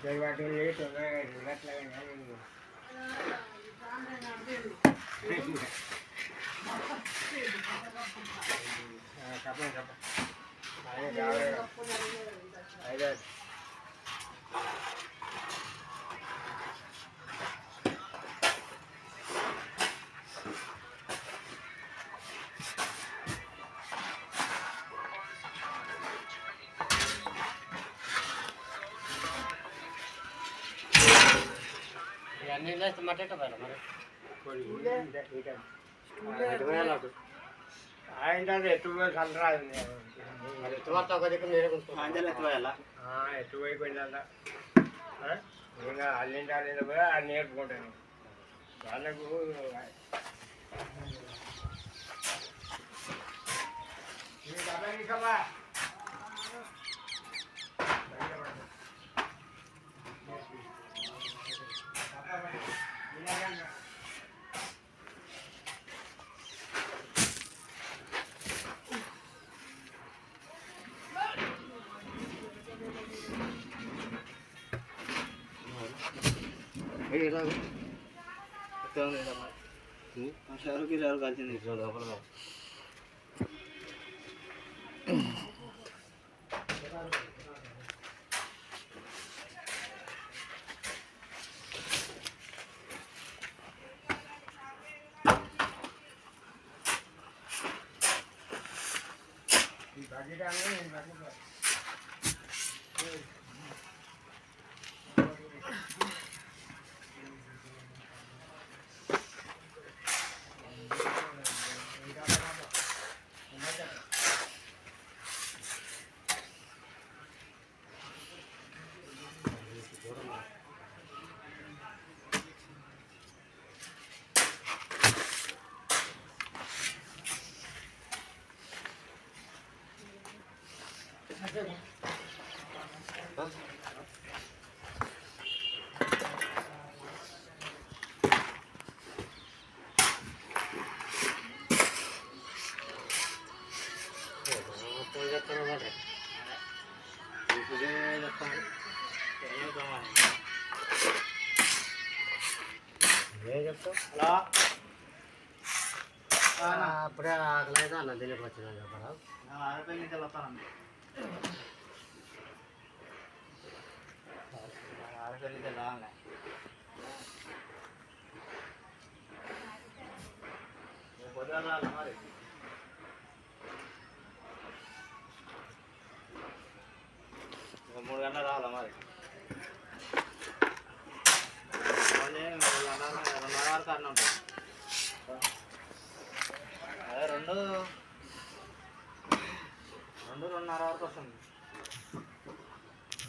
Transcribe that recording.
వాటి లేట్ అట్లాగే చెప్పండి అదే అన్నీ మట్టేట పోయాలి మరి ఆయన ఎటు సంతరాదు మరి ఎత్తువార్త ఒక దగ్గర మీరే ఎత్తుపోయాలా ఎత్తుపోయిపోయిందా ఇంకా అల్లింటి కూడా అది నేర్పుకుంటాను వాళ్ళకు ఎవరు కలిసింది లోపల అప్పుడే ఆకలేదు అన్న దీనికి వచ్చిన చెప్పరా ఆడపల్లి వెళ్తానండి ఆడపల్లి వెళ్ళాలి పొద్దున మరి 3 గంటలు రావాలా మరి 2 వరకు అన్న ఉంటుంది అదే 2 2:30 వరకు వస్తుంది